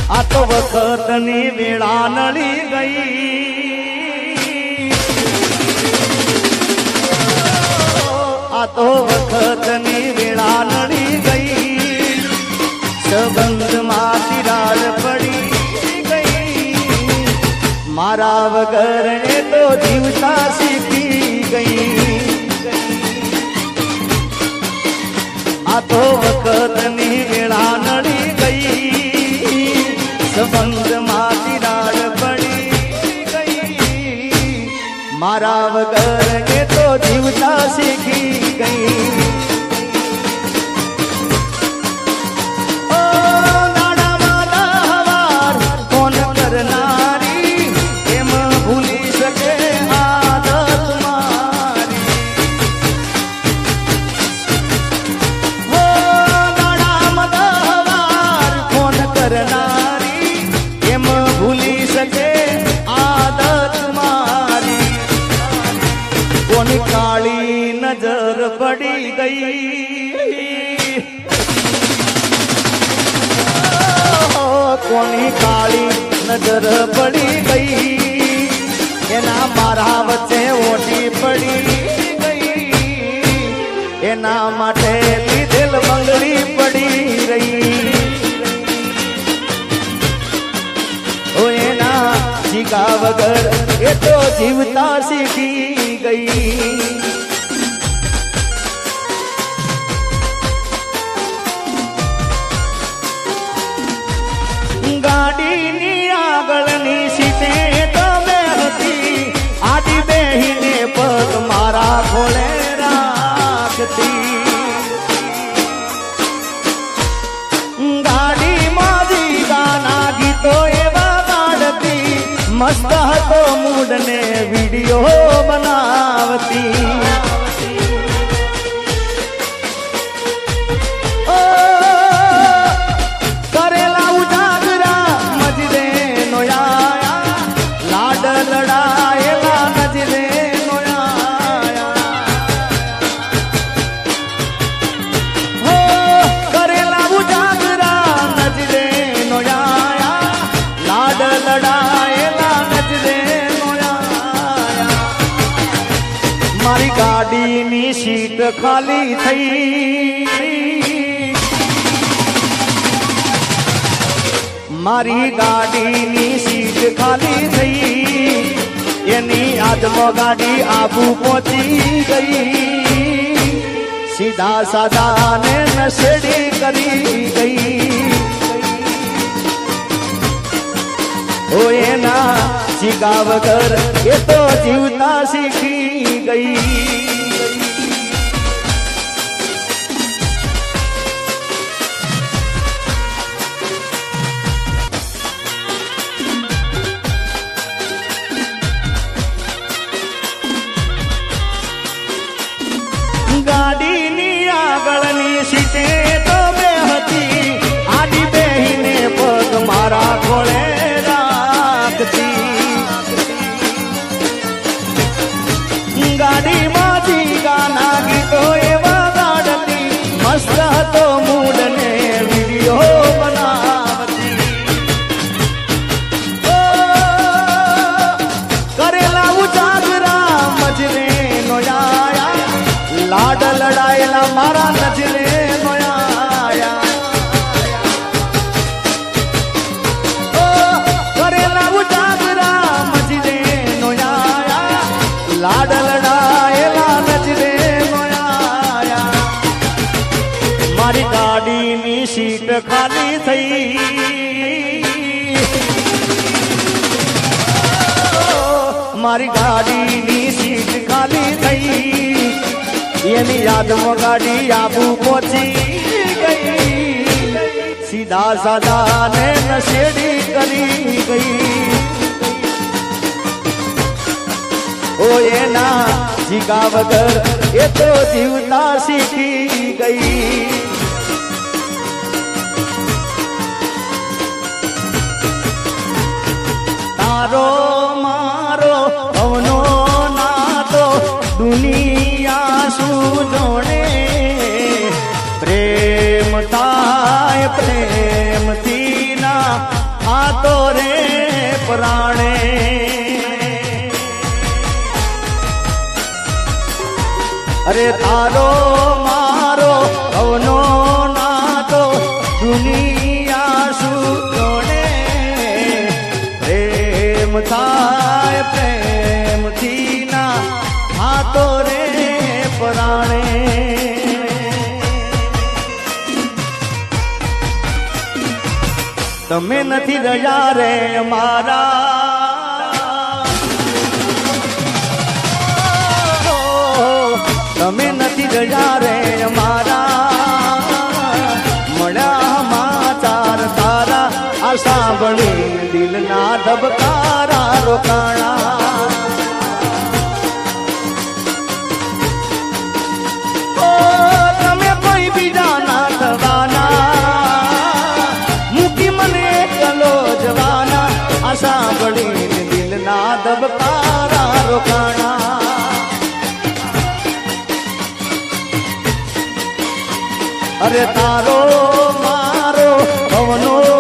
આ તો વખતની વેળા નળી ગઈ આ તો વખતની વેળા નળી ગઈ સંબંધમાં તિરાડ પડી ગઈ મારા વગર એ તો જીવતા શીખી ગઈ આ તો વખતની વેળા નળી ગઈ સંબંધમાં તિરાડ પડી ગઈ મારા વગર એ તો જીવતા શીખી ગઈ કાળી નજર પડી ગઈ કોની કાળી નજર પડી ગઈ એના મારા વચ્ચે ઓટી પડી ગઈ એના માટે લીધેલ બંગડી પડી રહી ઓ એના જીગા વગર એ તો જીવતા શીખી ગઈ ગાડીની આગળની સીટે તમે હતી આડી બેહીને પગ મારા ખોળે રાખતી ગાડીમાં જી ગાના ગીતો એવા ગાડતી મસ્ત હતો મૂડ ને વિડીયો બનાવતી કરેલા ઉજાગરા મજરે નોયા લાડ લડાયેલા નજરે નોયા કરેલા ઉજાગરા નજરે નોયા લાડ લડાયેલા નજરે મારી ગાડીની સીટ ખાલી થઈ મારી ગાડીની સીટ ખાલી થઈ એની આદમો ગાડી આબુ પહોંચી ગઈ સીધા સાદા ને નશેડી કરી ગઈ ઓ એના જીગા વગર એ તો જીવતા શીખી ગઈ ગાડીની આગળની સીટે તો બે હતી આડી બેહીને પગ મારા ખોળે ગાડીમાંથી ગાના ગીતો એવા ગાડતી મસ્ત હતો મૂડ ને વિડીયો બનાવતી કરેલા ઉજાગરા મજરે નોયા લાડ લડાયેલા મારા નજરે નોયા કરેલા ઉજાગરા મજરે નોયા લાડ લડાયેલા નજરે નોયા મારી ગાડીની સીટ ખાલી થઈ મારી ગાડીની સીટ ખાલી થઈ એની યાદમાં ગાડી આબુ પહોંચી ગઈ સીધા સાદા ને નશેડી કરી ગઈ ઓ એના જીગા વગર એ તો જીવતા શીખી ગઈ તારો મારો અવનો નાતો દુનિયા શું જોડે પ્રેમ થાય પ્રેમથી ના પરાણે અરે તારો મારો ભવનો નાતો દુનિયા સુને પ્રેમ થાય પ્રેમથી ના હાથો રે પરાણે તમે નથી રજા રે મારા તમે નથી રજા રે મારા મળ્યા સમાચાર તારા આ સાંભળી દિલના ધબકારા રોકાણા તમે કોઈ બીજા ના થવાના મૂકી મને કલો જવાના આ સાંભળી દિલના ધબકારા રોકાણા અરે તારો મારો ભવનો